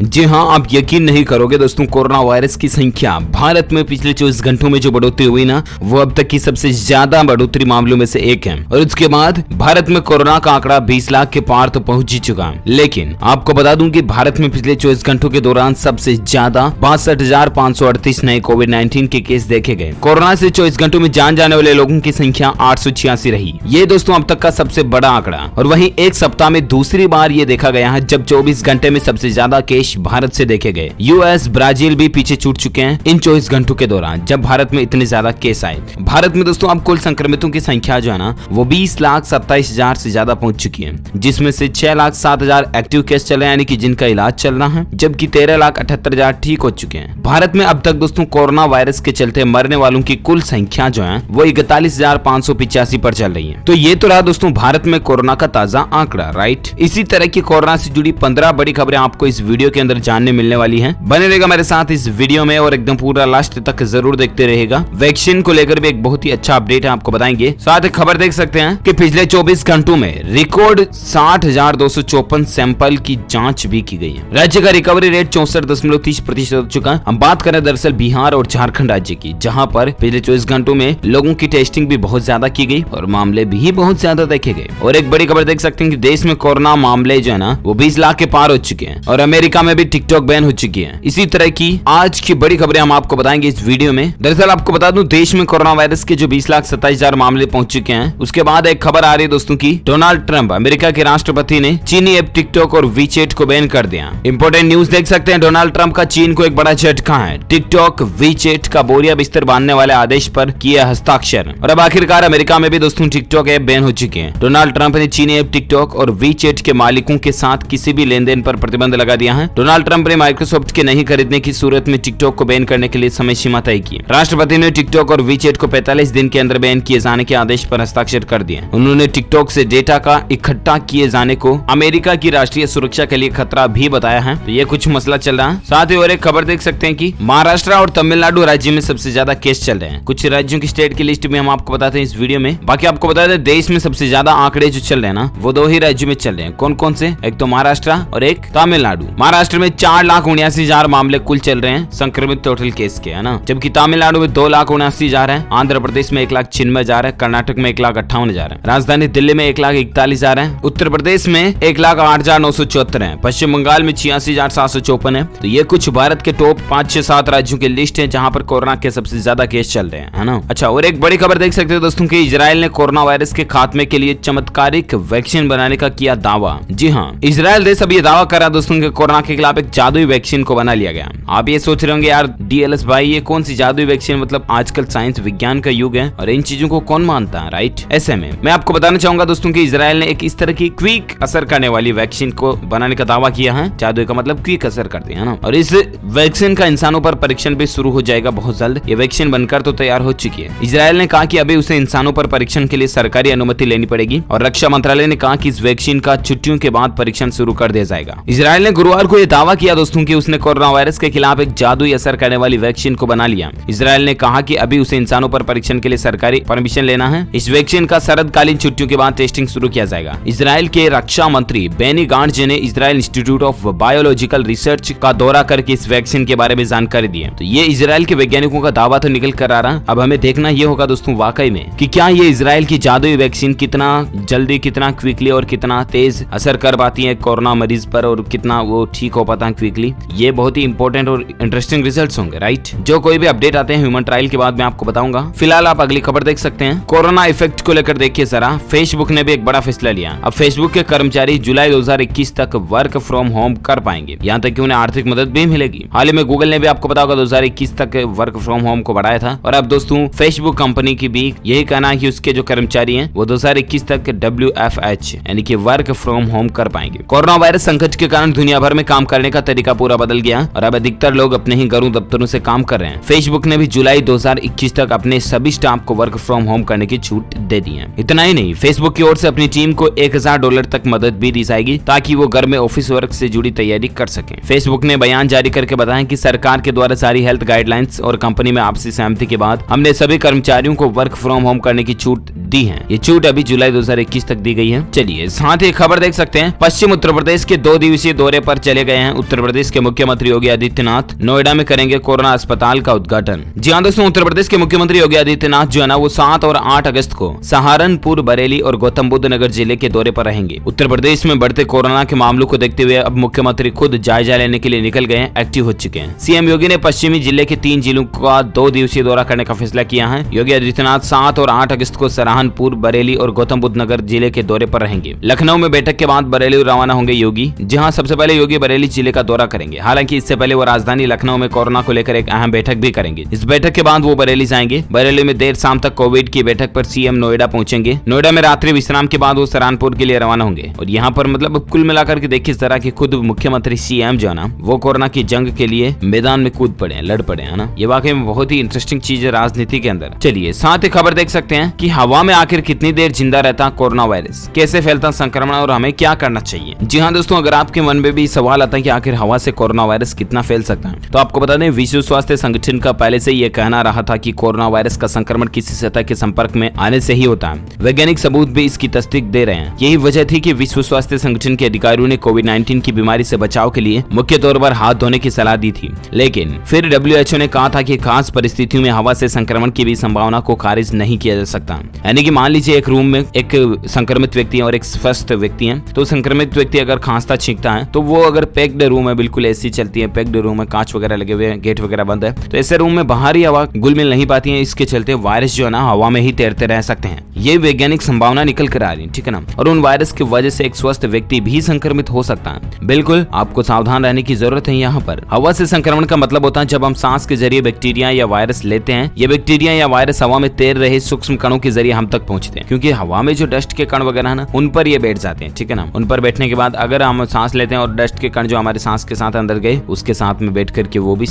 जी हाँ, आप यकीन नहीं करोगे दोस्तों, कोरोना वायरस की संख्या भारत में पिछले 24 घंटों में जो बढ़ोतरी हुई ना, वो अब तक की सबसे ज्यादा बढ़ोतरी मामलों में से एक है। और उसके बाद भारत में कोरोना का आंकड़ा 20 लाख के पार तो पहुंच ही चुका है। लेकिन आपको बता दूं कि भारत में पिछले 24 घंटों के दौरान सबसे ज्यादा 62,538 नए कोविड-19 के केस देखे गए। कोरोना से 24 घंटों में जान जाने वाले लोगों की संख्या 886 रही। ये दोस्तों अब तक का सबसे बड़ा आंकड़ा। और वहीं एक सप्ताह में दूसरी बार ये देखा गया है जब 24 घंटे में सबसे ज्यादा केस भारत से देखे गए। यूएस, ब्राजील भी पीछे छूट चुके हैं इन 24 घंटों के दौरान जब भारत में इतने ज्यादा केस आए। भारत में दोस्तों अब कुल संक्रमितों की संख्या जो है ना, वो 20,27,000 से ज्यादा पहुंच चुकी है, जिसमें से 6,07,000 एक्टिव केस चल रहे हैं, यानी कि जिनका इलाज चल रहा है, जबकि 13,78,000 ठीक हो चुके हैं। भारत में अब तक दोस्तों कोरोना वायरस के चलते मरने वालों की कुल संख्या जो है वो 41,585 पर चल रही है। तो ये तो रहा दोस्तों भारत में कोरोना का ताजा आंकड़ा, राइट। इसी तरह की कोरोना से जुड़ी 15 बड़ी खबरें आपको इस वीडियो के अंदर जानने मिलने वाली हैं। बने रहेगा मेरे साथ इस वीडियो में और एकदम पूरा लास्ट तक जरूर देखते रहेगा। वैक्सीन को लेकर भी एक बहुत ही अच्छा अपडेट है, आपको बताएंगे। साथ ही खबर देख सकते हैं कि पिछले 24 घंटों में रिकॉर्ड 60,254 सैंपल की जांच भी की गई है। राज्य का रिकवरी रेट 64.30% हो चुका है। हम बात करें दरअसल बिहार और झारखंड राज्य की, जहां पर पिछले 24 घंटों में लोगों की टेस्टिंग भी बहुत ज्यादा की गई और मामले भी बहुत ज्यादा देखे गए। और एक बड़ी खबर देख सकते हैं कि देश में कोरोना मामले जो है ना, वो 20 लाख के पार हो चुके हैं और अमेरिका में भी टिकटॉक बैन हो चुकी है। इसी तरह की आज की बड़ी खबरें हम आपको बताएंगे इस वीडियो में। दरअसल आपको बता दूं, देश में कोरोना वायरस के जो 20,27,000 मामले पहुंच चुके हैं, उसके बाद एक खबर आ रही है दोस्तों की डोनाल्ड ट्रंप अमेरिका के राष्ट्रपति ने चीनी ऐप टिकटॉक और वीचेट को बैन कर दिया। इंपोर्टेंट न्यूज देख सकते हैं, डोनाल्ड ट्रंप का चीन को एक बड़ा झटका है। टिकटॉक, वीचेट का बोरिया बिस्तर बांधने वाले आदेश पर किया हस्ताक्षर। और अब आखिरकार अमेरिका में भी दोस्तों टिकटॉक ऐप बैन हो चुके हैं। डोनाल्ड ट्रंप ने चीनी ऐप टिकटॉक और वीचेट के मालिकों के साथ किसी भी लेन देन पर प्रतिबंध लगा दिया है। डोनाल्ड ट्रंप ने माइक्रोसॉफ्ट के नहीं खरीदने की सूरत में टिकटॉक को बैन करने के लिए समय सीमा तय की। राष्ट्रपति ने टिकटॉक और वीचेट को 45 दिन के अंदर बैन किए जाने के आदेश पर हस्ताक्षर कर दिए। उन्होंने टिकटॉक से डेटा का इकट्ठा किए जाने को अमेरिका की राष्ट्रीय सुरक्षा के लिए खतरा भी बताया है। तो ये कुछ मसला चल रहा है। साथ ही और एक खबर देख सकते हैं कि महाराष्ट्र और तमिलनाडु राज्य में सबसे ज्यादा केस चल रहे हैं। कुछ राज्यों की स्टेट की लिस्ट भी हम आपको बताते हैं इस वीडियो में। बाकी आपको बता दें, देश में सबसे ज्यादा आंकड़े जो चल रहे हैं ना, वो 2 ही राज्यों में चल रहे हैं। कौन कौन से? एक तो महाराष्ट्र और एक तमिलनाडु। महाराष्ट्र में 4,79,000 मामले कुल चल रहे हैं संक्रमित टोटल केस के, है ना, जबकि तमिलनाडु में 2,79,000 है। आंध्र प्रदेश में 1,96,000 है। कर्नाटक में 1,58,000 है। राजधानी दिल्ली में 1,41,000 है। उत्तर प्रदेश में 1,08,974 है। पश्चिम बंगाल में 86,754 है। तो ये कुछ भारत के टॉप 5, 6, 7 राज्यों की लिस्ट है जहां पर कोरोना के सबसे ज्यादा केस चल रहे हैं, है ना। अच्छा, और एक बड़ी खबर देख सकते हैं दोस्तों कि इजराइल ने कोरोना वायरस के खात्मे के लिए चमत्कारिक वैक्सीन बनाने का किया दावा। जी हाँ, इजराइल देश अब ये दावा कर रहा है दोस्तों कि कोरोना के खिलाफ एक जादुई वैक्सीन को बना लिया गया। आप ये सोच रहे होंगे यार डीएलएस भाई, ये कौन सी जादुई वैक्सीन, मतलब आजकल साइंस विज्ञान का युग है और इन चीजों को कौन मानता है, राइट। ऐसे में मैं आपको बताना चाहूंगा दोस्तों कि इजराइल ने एक इस तरह की क्विक असर करने वाली वैक्सीन को बनाने का दावा किया है। जादुई का मतलब क्विक असर करती है ना। और इस वैक्सीन का इंसानों पर परीक्षण भी शुरू हो जाएगा बहुत जल्द। ये वैक्सीन बनकर तो तैयार हो चुकी है। इजराइल ने कहा कि अभी उसे इंसानों पर परीक्षण के लिए सरकारी अनुमति लेनी पड़ेगी और रक्षा मंत्रालय ने कहा कि इस वैक्सीन का छुट्टियों के बाद परीक्षण शुरू कर दिया जाएगा। इजराइल ने गुरुवार को यह दावा किया दोस्तों कि उसने कोरोना वायरस के खिलाफ एक जादुई असर करने वाली वैक्सीन को बना लिया। इजराइल ने कहा कि अभी उसे इंसानों पर परीक्षण के लिए सरकारी परमिशन लेना है। इस वैक्सीन का शरदकालीन छुट्टियों के बाद टेस्टिंग शुरू किया जाएगा। इजराइल के रक्षा मंत्री बेनी गांट्ज ने Israel institute of biological research का दौरा करके इस वैक्सीन के बारे में जानकारी दी है। तो ये इजराइल के वैज्ञानिकों का दावा तो निकल कर आ रहा। अब हमें देखना ये होगा दोस्तों वाकई में कि क्या ये इजराइल की जादुई वैक्सीन कितना जल्दी, कितना क्विकली और कितना तेज असर कर पाती है कोरोना मरीज पर और कितना वो ठीक हो पाता है क्विकली। ये बहुत ही इंपॉर्टेंट और इंटरेस्टिंग रिजल्ट्स होंगे, राइट। जो कोई भी अपडेट आते हैं ह्यूमन ट्रायल के बाद मैं आपको बताऊंगा। फिलहाल आप अगली खबर देख सकते हैं। कोरोना इफेक्ट को लेकर देखिए जरा, फेसबुक ने भी एक बड़ा फैसला लिया। अब फेसबुक के कर्मचारी जुलाई 2021 तक वर्क फ्रॉम होम कर पाएंगे, यहाँ तक कि उन्हें आर्थिक मदद भी मिलेगी। हाल ही में गूगल ने भी आपको पता होगा 2021 तक वर्क फ्रॉम होम को बढ़ाया था और अब दोस्तों फेसबुक कंपनी की भी यही कहना है कि उसके जो कर्मचारी हैं वो 2021 तक WFH यानी कि वर्क फ्रॉम होम कर पाएंगे। कोरोना वायरस संकट के कारण दुनिया भर में काम करने का तरीका पूरा बदल गया और अब अधिकतर लोग अपने ही घरों दफ्तरों से काम कर रहे हैं। फेसबुक ने भी जुलाई 2021 तक अपने सभी स्टाफ को वर्क फ्रॉम होम करने की छूट दे दी है। इतना ही नहीं, फेसबुक की ओर से अपनी टीम को $1,000 तक मदद भी दी जाएगी ताकि वो घर में ऑफिस वर्क से जुड़ी तैयारी कर सके। फेसबुक ने बयान जारी करके बताया कि सरकार के द्वारा जारी हेल्थ गाइडलाइंस और कंपनी में आपसी सहमति के बाद हमने सभी कर्मचारियों को वर्क फ्रॉम होम करने की छूट दी है। ये छूट अभी जुलाई 2021 तक दी गई है। चलिए साथ ही खबर देख सकते हैं, पश्चिम उत्तर प्रदेश के 2 दिवसीय दौरे पर चले गए गए हैं। उत्तर प्रदेश के मुख्यमंत्री योगी आदित्यनाथ नोएडा में करेंगे कोरोना अस्पताल का उद्घाटन। जी हाँ दोस्तों, उत्तर प्रदेश के मुख्यमंत्री योगी आदित्यनाथ जो है ना वो 7 और 8 अगस्त को सहारनपुर, बरेली और गौतम बुद्ध नगर जिले के दौरे पर रहेंगे। उत्तर प्रदेश में बढ़ते कोरोना के मामलों को देखते हुए अब मुख्यमंत्री खुद जायजा लेने के लिए निकल गए हैं, एक्टिव हो चुके हैं। सीएम योगी ने पश्चिमी जिले के 3 जिलों का 2 दिवसीय दौरा करने का फैसला किया है। योगी आदित्यनाथ 7 और 8 अगस्त को सहारनपुर, बरेली और गौतम बुद्ध नगर जिले के दौरे पर रहेंगे। लखनऊ में बैठक के बाद बरेली रवाना होंगे योगी, जहां सबसे पहले योगी बरेली जिले का दौरा करेंगे। हालांकि इससे पहले वो राजधानी लखनऊ में कोरोना को लेकर एक अहम बैठक भी करेंगे। इस बैठक के बाद वो बरेली जाएंगे। बरेली में देर शाम तक कोविड की बैठक पर सीएम नोएडा पहुंचेंगे। नोएडा में रात्रि विश्राम के बाद वो सहारनपुर के लिए रवाना होंगे। और यहाँ पर मतलब कुल मिलाकर के देखिए जरा कि खुद मुख्यमंत्री सीएम जो है ना वो कोरोना की जंग के लिए मैदान में कूद पड़े, लड़ पड़े, है ना। ये वाकई में बहुत ही इंटरेस्टिंग चीज है राजनीति के अंदर। चलिए साथ ही खबर देख सकते हैं कि हवा में आखिर कितनी देर जिंदा रहता कोरोना वायरस, कैसे फैलता संक्रमण और हमें क्या करना चाहिए। जी हाँ दोस्तों, अगर आपके मन में भी सवाल आता है कि आखिर हवा से कोरोना वायरस कितना फैल सकता है, तो आपको बता दें विश्व स्वास्थ्य संगठन का पहले से यह कहना रहा था कि कोरोना वायरस का संक्रमण किसी सतह के संपर्क में आने से ही होता है। वैज्ञानिक सबूत भी इसकी तस्दीक दे रहे हैं। यही वजह थी कि विश्व स्वास्थ्य संगठन के अधिकारियों ने कोविड-19 की बीमारी से बचाव के लिए मुख्य तौर पर हाथ धोने की सलाह दी थी। लेकिन फिर WHO ने कहा था कि खास परिस्थितियों में हवा से संक्रमण की भी संभावना को खारिज नहीं किया जा सकता। यानी कि मान लीजिए एक रूम में एक संक्रमित व्यक्ति है और एक स्वस्थ व्यक्ति है, तो संक्रमित व्यक्ति अगर खांसता छींकता है तो वो अगर पैक्ड रूम है, बिल्कुल एसी चलती है, पैक्ड रूम है, कांच वगैरह लगे हुए हैं, गेट वगैरह बंद है, तो ऐसे रूम में बाहरी हवा घुल मिल नहीं पाती है। इसके चलते वायरस जो है ना हवा में ही तैरते रह सकते हैं। ये वैज्ञानिक संभावना निकल कर आ रही है, ठीक है ना। और उन वायरस की वजह से एक स्वस्थ व्यक्ति भी संक्रमित हो सकता है। बिल्कुल आपको सावधान रहने की जरूरत है। यहाँ पर हवा से संक्रमण का मतलब होता है जब हम सांस के जरिए बैक्टीरिया या वायरस लेते हैं। ये बैक्टीरिया या वायरस हवा में तैर रहे सूक्ष्म कणों के जरिए हम तक पहुंचते हैं, क्योंकि हवा में जो डस्ट के कण वगैरह है ना उन पर ये बैठ जाते हैं, ठीक है ना। उन पर बैठने के बाद अगर हम सांस लेते हैं और डस्ट के कण जो हमारे सांस के साथ अंदर गए, उसके साथ में बैठ करके वो भी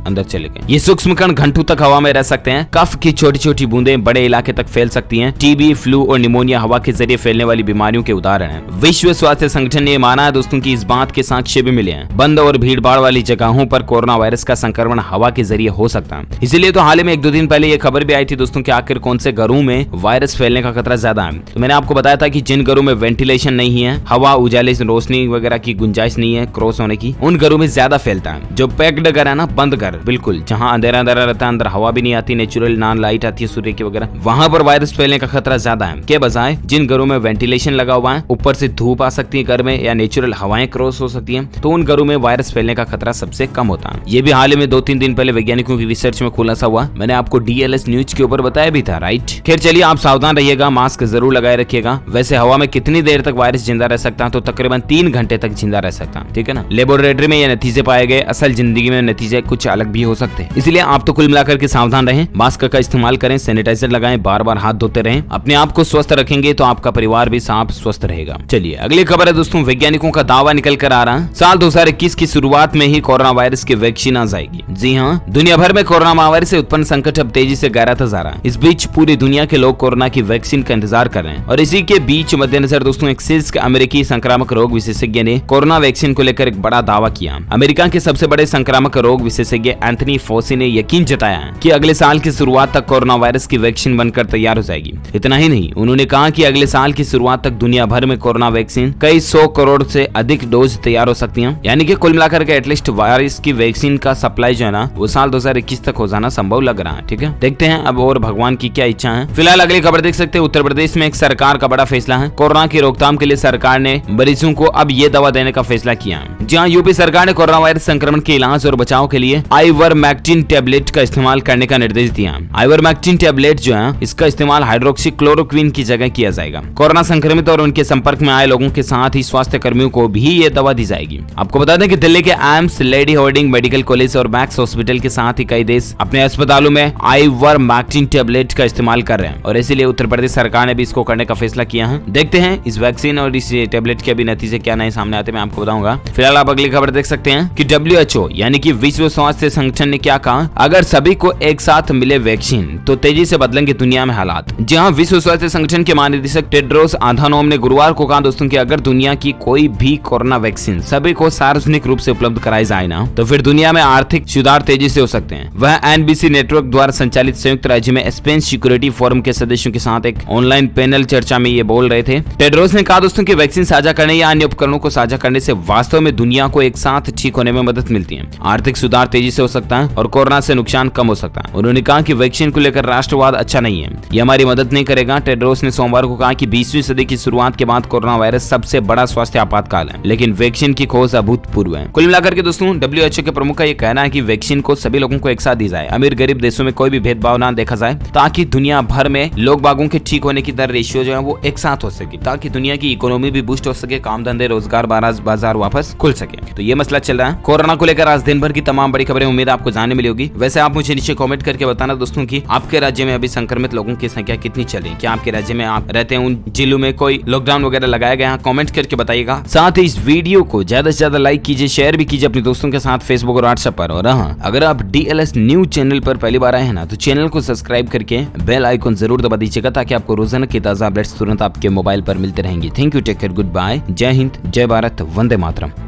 अंदर चले गए। ये सूक्ष्म कण घंटों तक हवा में रह सकते हैं। कफ की छोटी छोटी बूंदें बड़े इलाके तक फैल सकती हैं। टीबी, फ्लू और निमोनिया हवा के जरिए फैलने वाली बीमारियों के उदाहरण हैं। विश्व स्वास्थ्य संगठन ने माना है दोस्तों की इस बात के साक्ष्य भी मिले हैं। बंद और भीड़ भाड़ वाली जगहों पर कोरोना वायरस का संक्रमण हवा के जरिए हो सकता है। इसीलिए तो हाल ही में 1-2 दिन पहले ये खबर भी आई थी दोस्तों कि आखिर कौन से घरों में वायरस फैलने का खतरा ज्यादा है। तो मैंने आपको बताया था कि जिन घरों में वेंटिलेशन नहीं है, हवा उजाले से रोशनी वगैरह की गुंजाइश नहीं है क्रॉस होने की, उन घरों में ज्यादा फैलता है। जो पैक्ड घर है ना, बंद घर, बिल्कुल जहाँ अंधेरा अंधेरा रहता है, अंदर हवा भी नहीं आती, नेचुरल नॉन लाइट आती है सूर्य की वगैरह, वहां पर वायरस फैलने का खतरा ज्यादा है के बजाय जिन घरों में वेंटिलेशन लगा हुआ है, ऊपर से धूप आ सकती है घर में या नेचुरल हवाएं क्रॉस हो सकती हैं, तो उन घरों में वायरस फैलने का खतरा सबसे कम होता है। ये भी हाल ही में 2-3 दिन पहले वैज्ञानिकों की रिसर्च में खुलासा हुआ। मैंने आपको DLS न्यूज के ऊपर बताया भी था, राइट। खैर चलिए, आप सावधान रहिएगा, मास्क जरूर लगाए रखिएगा। वैसे हवा में कितनी देर तक वायरस जिंदा रह सकता है, तो तकरीबन 3 घंटे तक जिंदा रह सकता है, ठीक है ना। लेबोरेटरी में ये नतीजे पाए गए, असल जिंदगी में नतीजे कुछ अलग भी हो सकते हैं। इसलिए आप तो कुल मिलाकर के सावधान रहें, मास्क का इस्तेमाल करें, सैनिटाइजर लगाएं, बार बार हाथ धोते रहें। अपने आप को स्वस्थ रखेंगे तो आपका परिवार भी साफ स्वस्थ रहेगा। चलिए अगली खबर है दोस्तों, वैज्ञानिकों का दावा निकल कर आ रहा है, साल 2021 की शुरुआत में ही कोरोना वायरस की वैक्सीन आ जाएगी। जी हाँ, दुनिया भर में कोरोना महामारी से उत्पन्न संकट अब तेजी से गहराता जा रहा है। इस बीच पूरी दुनिया के लोग कोरोना की वैक्सीन का इंतजार कर रहे हैं। और इसी के बीच मद्देनजर दोस्तों एक शीर्ष अमेरिकी संक्रामक रोग विशेषज्ञ ने कोरोना वैक्सीन को लेकर एक बड़ा दावा किया। अमेरिका के सबसे बड़े संक्रामक रोग विशेषज्ञ एंथनी फॉसी ने यकीन जताया कि अगले साल की शुरुआत तक कोरोना वायरस की वैक्सीन बनकर तैयार हो जाएगी। इतना ही नहीं, उन्होंने कहा कि अगले साल की शुरुआत तक दुनिया भर में कोरोना वैक्सीन कई 100 करोड़ से अधिक डोज तैयार हो सकती हैं। यानी कि कुल मिलाकर के एटलीस्ट वायरस की वैक्सीन का सप्लाई जो है ना वो साल 2021 तक हो जाना संभव लग रहा है, ठीक है। देखते हैं अब और भगवान की क्या इच्छा है। फिलहाल अगली खबर देख सकते हैं, उत्तर प्रदेश में एक सरकार का बड़ा फैसला है। कोरोना की रोकथाम के लिए सरकार ने मरीजों को अब ये दवा देने का फैसला किया है। जहां यूपी सरकार ने कोरोना वायरस संक्रमण के इलाज और बचाव के लिए आइवरमेक्टिन टैबलेट का इस्तेमाल करने का निर्देश दिया। आइवरमेक्टिन टैबलेट जो है इसका इस्तेमाल हाइड्रोक्सीक्लोरोक्विन की जगह किया जाएगा। कोरोना संक्रमित और उनके संपर्क में आए लोगों के साथ ही स्वास्थ्य कर्मियों को भी ये दवा दी जाएगी। आपको बता दें कि दिल्ली के AIIMS, Lady Hardinge Medical College और मैक्स हॉस्पिटल के साथ ही कई देश अपने अस्पतालों में आइवरमेक्टिन टैबलेट का इस्तेमाल कर रहे हैं और इसीलिए उत्तर प्रदेश सरकार ने भी इसको करने का फैसला किया है। देखते हैं इस वैक्सीन और इस टैबलेट के भी नतीजे क्या नए सामने आते हैं, मैं आपको बताऊंगा। फिलहाल फिलहाल आप अगली खबर देख सकते हैं कि WHO यानी कि विश्व स्वास्थ्य संगठन ने क्या कहा, अगर सभी को एक साथ मिले वैक्सीन तो तेजी से बदलेंगे दुनिया में हालात। जहां विश्व स्वास्थ्य संगठन के महानिदेशक टेड्रोस अधानोम ने गुरुवार को कहा दोस्तों कि अगर दुनिया की कोई भी कोरोना वैक्सीन सभी को सार्वजनिक रूप से उपलब्ध कराई जाए ना, तो फिर दुनिया में आर्थिक सुधार तेजी से हो सकते हैं। वह NBC नेटवर्क द्वारा संचालित संयुक्त राज्य में स्पेन सिक्योरिटी फोरम के सदस्यों के साथ एक ऑनलाइन पैनल चर्चा में ये बोल रहे थे। टेड्रोस ने कहा दोस्तों कि वैक्सीन साझा करने या अन्य उपकरणों को साझा करने से वास्तव में दुनिया को एक साथ ठीक होने में मदद मिलती है, आर्थिक सुधार तेजी से हो सकता है और कोरोना से नुकसान कम हो सकता है। उन्होंने कहा कि वैक्सीन को लेकर राष्ट्रवाद अच्छा नहीं है, ये हमारी मदद नहीं करेगा। टेड्रोस ने सोमवार को कहा कि 20वीं सदी की शुरुआत के बाद कोरोना वायरस सबसे बड़ा स्वास्थ्य आपातकाल है, लेकिन वैक्सीन की खोज अभूतपूर्व है। कुल मिलाकर के दोस्तों WHO के प्रमुख का ये कहना है कि वैक्सीन को सभी लोगों को एक साथ दी जाए, अमीर गरीब देशों में कोई भी भेदभाव ना देखा जाए, ताकि दुनिया भर में लोग बागों के ठीक होने की दर रेशियो जो है वो एक साथ हो सके, ताकि दुनिया की इकोनॉमी भी बूस्ट हो सके, काम धंधे रोजगार बाजार वापस खुल सके। तो ये मसला चल रहा है कोरोना को लेकर। आज दिन भर की तमाम बड़ी खबरें उम्मीद आपको जानने मिली होगी। वैसे आप मुझे नीचे कमेंट करके बताना दोस्तों कि आपके राज्य में अभी संक्रमित लोगों की संख्या कितनी चली, क्या आपके राज्य में आप रहते हैं उन जिलों में कोई लॉकडाउन वगैरह लगाया गया है, कमेंट करके बताइएगा। साथ ही इस वीडियो को ज्यादा से ज्यादा लाइक कीजिए, शेयर भी कीजिए अपने दोस्तों के साथ फेसबुक और व्हाट्सएप पर। और हाँ, अगर आप DLS न्यूज चैनल पर पहली बार आए हैं ना, तो चैनल को सब्सक्राइब करके बेल आइकन जरूर दबा दीजिएगा, ताकि आपको रोजाना की ताजा अपडेट्स तुरंत आपके मोबाइल पर मिलते रहेंगे। Thank you, take care, good bye, जय हिंद, जय भारत, वंदे मातरम।